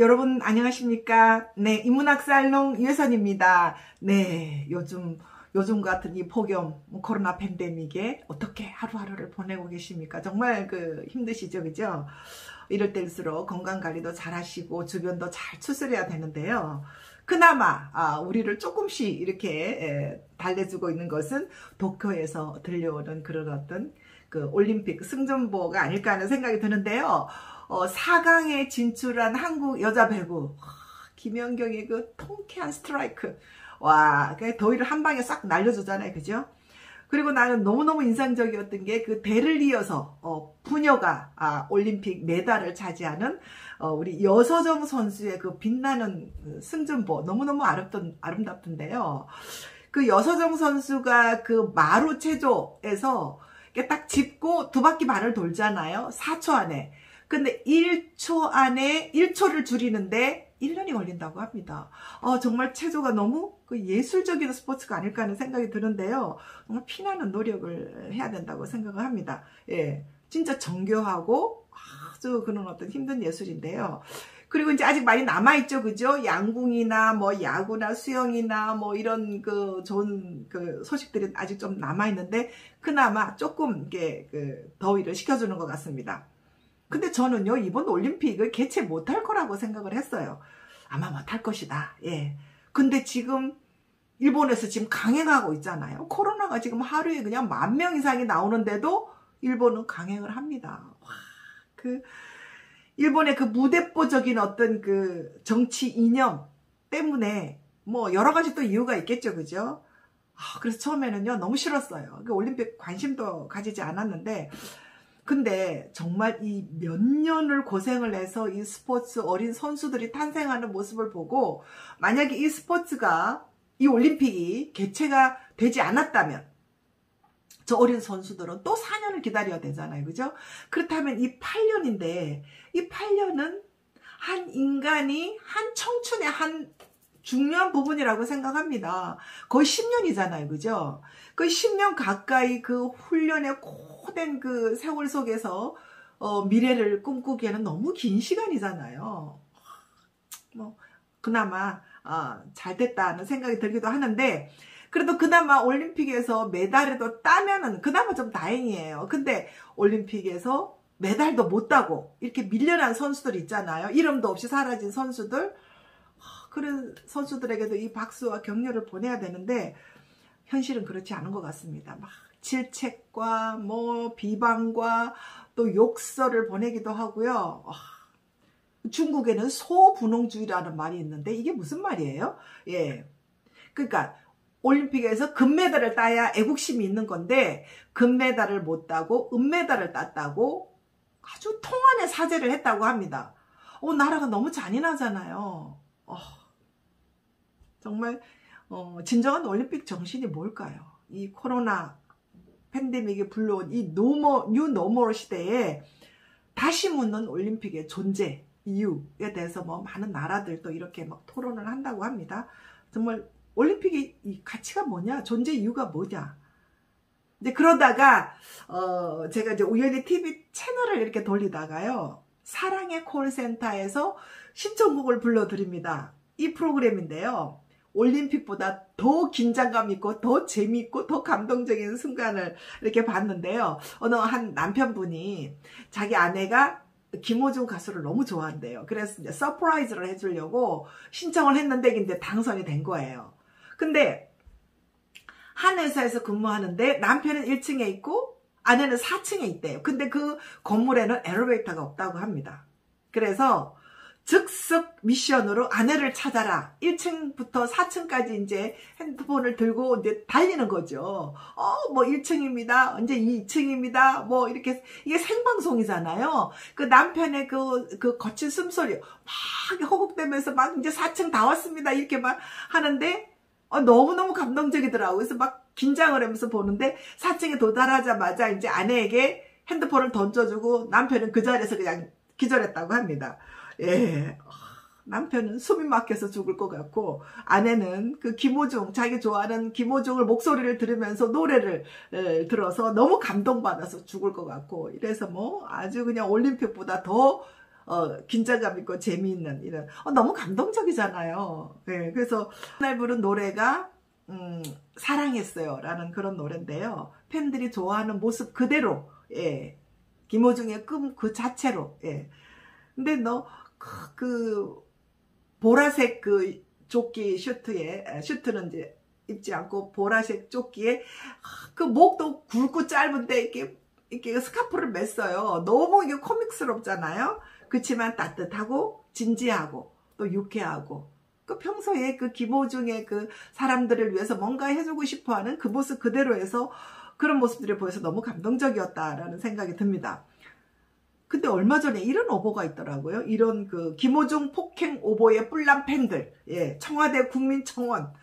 여러분 안녕하십니까? 네, 인문학살롱 유혜선입니다. 네, 요즘 같은 이 폭염 코로나 팬데믹에 어떻게 하루하루를 보내고 계십니까? 정말 힘드시죠, 그죠? 이럴 때일수록 건강관리도 잘 하시고 주변도 잘 추스려야 되는데요. 그나마 우리를 조금씩 이렇게 달래주고 있는 것은 도쿄에서 들려오는 그런 어떤 올림픽 승전보가 아닐까 하는 생각이 드는데요. 4강에 진출한 한국 여자 배구 김연경의 그 통쾌한 스트라이크, 와, 더위를 한 방에 싹 날려주잖아요, 그죠? 그리고 나는 너무너무 인상적이었던 게 대를 이어서 부녀가 올림픽 메달을 차지하는 우리 여서정 선수의 빛나는 승전보, 너무너무 아름답던데요. 여서정 선수가 마루 체조에서 딱 짚고 2바퀴 반을 돌잖아요. 4초 안에. 근데 1초 안에 1초를 줄이는데 1년이 걸린다고 합니다. 정말 체조가 너무 예술적인 스포츠가 아닐까 하는 생각이 드는데요. 정말 피나는 노력을 해야 된다고 생각을 합니다. 예, 진짜 정교하고 아주 그런 어떤 힘든 예술인데요. 그리고 이제 아직 많이 남아있죠, 그죠? 양궁이나 야구나 수영이나 이런 좋은 소식들이 아직 좀 남아있는데, 그나마 조금 이게 더위를 식혀주는 것 같습니다. 근데 저는요, 이번 올림픽을 개최 못할 거라고 생각을 했어요. 아마 못할 것이다. 예. 근데 지금 일본에서 지금 강행하고 있잖아요. 코로나가 지금 하루에 그냥 10,000명 이상이 나오는데도 일본은 강행을 합니다. 와, 일본의 무대뽀적인 어떤 정치 이념 때문에 여러 가지 또 이유가 있겠죠, 그죠? 그래서 처음에는요, 너무 싫었어요. 올림픽 관심도 가지지 않았는데, 근데 정말 이 몇 년을 고생을 해서 이 스포츠 어린 선수들이 탄생하는 모습을 보고, 만약에 이 스포츠가, 이 올림픽이 개최가 되지 않았다면 저 어린 선수들은 또 4년을 기다려야 되잖아요, 그죠? 그렇다면 이 8년인데, 이 8년은 한 인간이 한 청춘의 한 중요한 부분이라고 생각합니다. 거의 10년이잖아요, 그죠? 10년 가까이 훈련의 고된 세월 속에서 미래를 꿈꾸기에는 너무 긴 시간이잖아요. 그나마 잘 됐다는 생각이 들기도 하는데, 그래도 그나마 올림픽에서 메달이라도 따면은 그나마 좀 다행이에요. 근데 올림픽에서 메달도 못 따고 이렇게 밀려난 선수들 있잖아요. 이름도 없이 사라진 선수들. 그런 선수들에게도 이 박수와 격려를 보내야 되는데, 현실은 그렇지 않은 것 같습니다. 질책과 비방과 또 욕설을 보내기도 하고요. 중국에는 소분홍주의라는 말이 있는데 이게 무슨 말이에요? 예, 그러니까 올림픽에서 금메달을 따야 애국심이 있는 건데, 금메달을 못 따고 은메달을 땄다고 아주 통한의 사죄를 했다고 합니다. 나라가 너무 잔인하잖아요. 정말 진정한 올림픽 정신이 뭘까요? 이 코로나 팬데믹이 불러온 이 뉴 노멀 시대에 다시 묻는 올림픽의 존재, 이유에 대해서 많은 나라들도 이렇게 토론을 한다고 합니다. 정말 올림픽의 이 가치가 뭐냐? 존재 이유가 뭐냐? 이제 그러다가 제가 이제 우연히 TV 채널을 이렇게 돌리다가요, 사랑의 콜센터에서 신청곡을 불러드립니다. 이 프로그램인데요, 올림픽보다 더 긴장감 있고 더 재미있고 더 감동적인 순간을 이렇게 봤는데요, 어느 한 남편분이 자기 아내가 김호중 가수를 너무 좋아한대요. 그래서 이제 서프라이즈를 해주려고 신청을 했는데 이제 당선이 된 거예요. 근데 한 회사에서 근무하는데 남편은 1층에 있고 아내는 4층에 있대요. 근데 건물에는 엘리베이터가 없다고 합니다. 그래서 즉석 미션으로 아내를 찾아라. 1층부터 4층까지 이제 핸드폰을 들고 이제 달리는 거죠. 1층입니다. 이제 2층입니다. 이렇게, 이게 생방송이잖아요. 남편의 거친 숨소리, 막 호국되면서 이제 4층 다 왔습니다. 이렇게 하는데, 너무너무 감동적이더라고요. 그래서 긴장을 하면서 보는데, 4층에 도달하자마자 이제 아내에게 핸드폰을 던져주고 남편은 그 자리에서 그냥 기절했다고 합니다. 예, 남편은 숨이 막혀서 죽을 것 같고, 아내는 김호중, 자기 좋아하는 김호중을 목소리를 들으면서 노래를 들어서 너무 감동받아서 죽을 것 같고, 이래서 아주 그냥 올림픽보다 더 긴장감 있고 재미있는 이런 너무 감동적이잖아요. 예, 그래서 날 부른 노래가 사랑했어요 라는 그런 노래인데요. 팬들이 좋아하는 모습 그대로, 예, 김호중의 꿈 그 자체로. 예. 근데 그 보라색 그 조끼 슈트는 이제 입지 않고 보라색 조끼에 그 목도 굵고 짧은데 이렇게 스카프를 맸어요. 너무 이게 코믹스럽잖아요. 그렇지만 따뜻하고 진지하고 또 유쾌하고 그 평소에 그 김호중의 그 사람들을 위해서 뭔가 해주고 싶어하는 그 모습 그대로 해서 그런 모습들이 보여서 너무 감동적이었다라는 생각이 듭니다. 근데 얼마 전에 이런 오보가 있더라고요. 이런 그 김호중 폭행 오보의 뿔난 팬들, 예, 청와대 국민청원,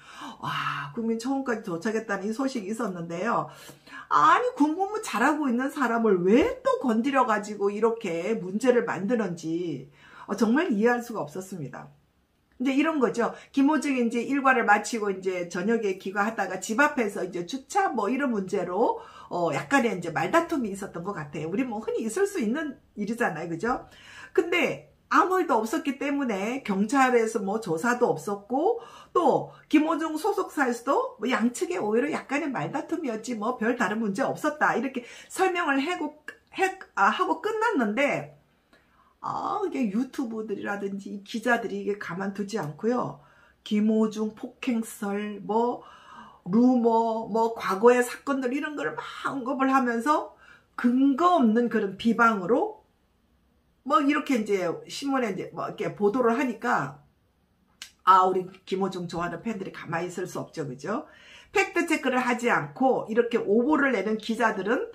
와, 국민청원까지 도착했다는 이 소식이 있었는데요. 아니, 군복무 잘하고 있는 사람을 왜 또 건드려 가지고 이렇게 문제를 만드는지 정말 이해할 수가 없었습니다. 이제 이런 거죠. 김호중이 이제 일과를 마치고 이제 저녁에 귀가하다가 집 앞에서 이제 주차 뭐 이런 문제로 약간의 이제 말다툼이 있었던 것 같아요. 우리 뭐 흔히 있을 수 있는 일이잖아요. 그죠? 근데 아무 일도 없었기 때문에 경찰에서 뭐 조사도 없었고 또 김호중 소속사에서도 뭐 양측에 오히려 약간의 말다툼이었지 뭐 별 다른 문제 없었다. 이렇게 설명을 하고 끝났는데 이게 유튜브들이라든지 기자들이 이게 가만두지 않고요. 김호중 폭행설, 뭐 루머, 뭐 과거의 사건들 이런 거를 막 언급을 하면서 근거 없는 그런 비방으로 뭐 이렇게 이제 신문에 이제 뭐 이렇게 보도를 하니까 우리 김호중 좋아하는 팬들이 가만히 있을 수 없죠, 그죠? 팩트 체크를 하지 않고 이렇게 오보를 내는 기자들은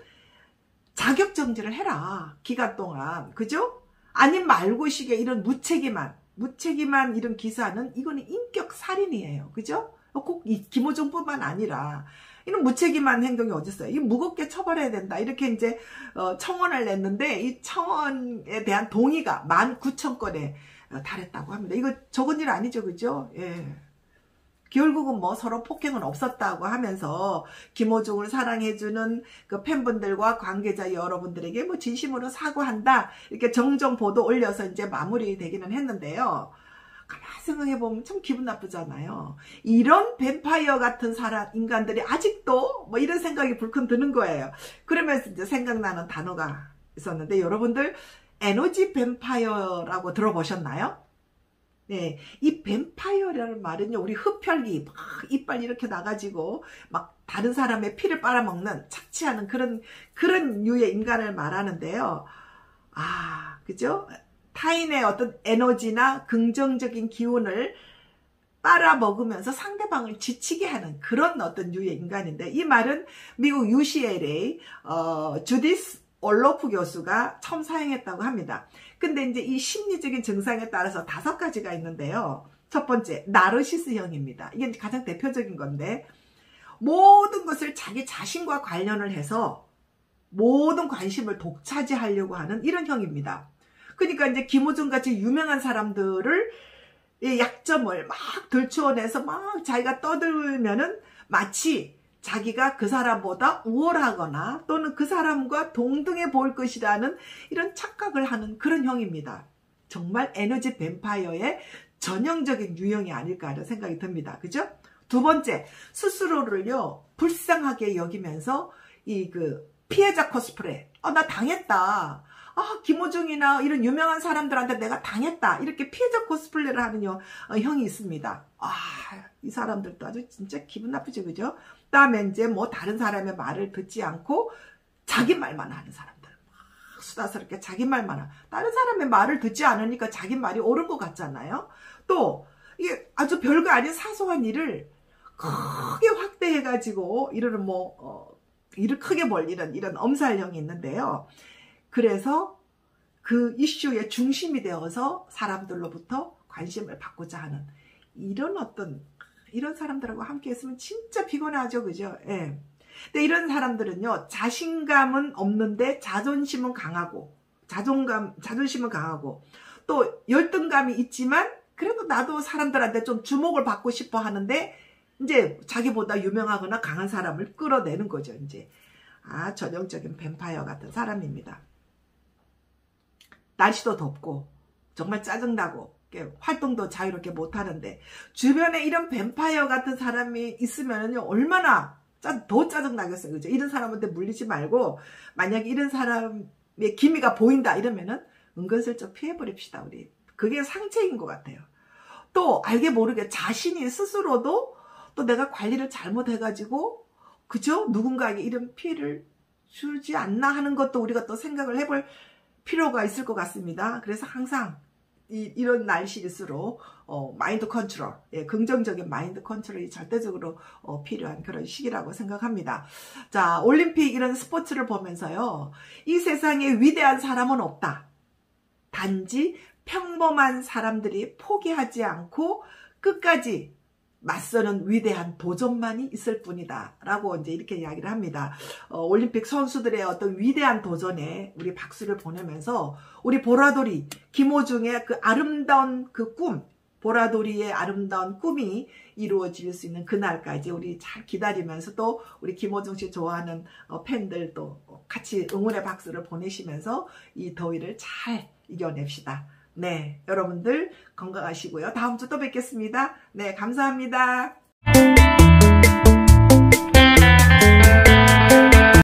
자격 정지를 해라, 기간 동안, 그죠? 아니 말고식의 이런 무책임한 이런 기사는 이거는 인격 살인이에요. 그죠? 꼭 이 김호중뿐만 아니라 이런 무책임한 행동이 어딨어요. 이 무겁게 처벌해야 된다. 이렇게 이제 청원을 냈는데 이 청원에 대한 동의가 19,000건에 달했다고 합니다. 이거 적은 일 아니죠, 그죠? 예. 결국은 뭐 서로 폭행은 없었다고 하면서 김호중을 사랑해주는 그 팬분들과 관계자 여러분들에게 뭐 진심으로 사과한다 이렇게 정정 보도 올려서 이제 마무리되기는 했는데요. 가만히 생각해보면 참 기분 나쁘잖아요. 이런 뱀파이어 같은 인간들이 아직도 뭐 이런 생각이 불끈 드는 거예요. 그러면서 이제 생각나는 단어가 있었는데 여러분들 에너지 뱀파이어라고 들어보셨나요? 네, 이 뱀파이어라는 말은요, 우리 흡혈귀 막 이빨 이렇게 나가지고 막 다른 사람의 피를 빨아먹는 착취하는 그런 류의 인간을 말하는데요. 그죠? 타인의 어떤 에너지나 긍정적인 기운을 빨아먹으면서 상대방을 지치게 하는 그런 어떤 류의 인간인데 이 말은 미국 UCLA 주디스 올로프 교수가 처음 사용했다고 합니다. 근데 이제 이 심리적인 증상에 따라서 5가지가 있는데요. 첫 번째, 나르시스형입니다. 이게 가장 대표적인 건데 모든 것을 자기 자신과 관련을 해서 모든 관심을 독차지하려고 하는 이런 형입니다. 그러니까 이제 김호중 같이 유명한 사람들을 약점을 막 들추어내서 막 자기가 떠들면은 마치 자기가 그 사람보다 우월하거나 또는 그 사람과 동등해 보일 것이라는 이런 착각을 하는 그런 형입니다. 정말 에너지 뱀파이어의 전형적인 유형이 아닐까 하는 생각이 듭니다. 그죠? 두 번째, 스스로를요 불쌍하게 여기면서 피해자 코스프레. 나 당했다. 김호중이나 이런 유명한 사람들한테 내가 당했다. 이렇게 피해자 코스프레를 하는 형이 있습니다. 이 사람들도 아주 진짜 기분 나쁘죠, 그죠? 그다음에 이제 뭐 다른 사람의 말을 듣지 않고 자기 말만 하는 사람들. 수다스럽게 자기 말만 하는. 다른 사람의 말을 듣지 않으니까 자기 말이 옳은 것 같잖아요. 또 이게 아주 별거 아닌 사소한 일을 크게 확대해가지고 이런 일을 크게 벌리는 이런 엄살형이 있는데요. 그래서 그 이슈의 중심이 되어서 사람들로부터 관심을 받고자 하는 이런 사람들하고 함께 있으면 진짜 피곤하죠, 그죠? 예. 근데 이런 사람들은요, 자신감은 없는데 자존심은 강하고, 자존심은 강하고, 또 열등감이 있지만, 그래도 나도 사람들한테 좀 주목을 받고 싶어 하는데, 이제 자기보다 유명하거나 강한 사람을 끌어내는 거죠, 이제. 전형적인 뱀파이어 같은 사람입니다. 날씨도 덥고, 정말 짜증나고 활동도 자유롭게 못하는데 주변에 이런 뱀파이어 같은 사람이 있으면요 얼마나 더 짜증나겠어요. 그죠? 이런 사람한테 물리지 말고 만약에 이런 사람의 기미가 보인다 이러면은 은근슬쩍 피해버립시다. 우리 그게 상책인 것 같아요. 또 알게 모르게 자신이 스스로도 또 내가 관리를 잘못해가지고 그죠? 누군가에게 이런 피해를 주지 않나 하는 것도 우리가 또 생각을 해볼 필요가 있을 것 같습니다. 그래서 항상 이런 날씨일수록 마인드 컨트롤, 긍정적인 마인드 컨트롤이 절대적으로 필요한 그런 시기라고 생각합니다. 자, 올림픽 이런 스포츠를 보면서요. 이 세상에 위대한 사람은 없다. 단지 평범한 사람들이 포기하지 않고 끝까지 맞서는 위대한 도전만이 있을 뿐이다 라고 이제 이렇게 이야기를 합니다. 올림픽 선수들의 어떤 위대한 도전에 우리 박수를 보내면서 우리 보라돌이 김호중의 그 아름다운 그 꿈, 보라돌이의 아름다운 꿈이 이루어질 수 있는 그날까지 우리 잘 기다리면서 또 우리 김호중 씨 좋아하는 팬들도 같이 응원의 박수를 보내시면서 이 더위를 잘 이겨냅시다. 네, 여러분들 건강하시고요. 다음 주 또 뵙겠습니다. 네, 감사합니다.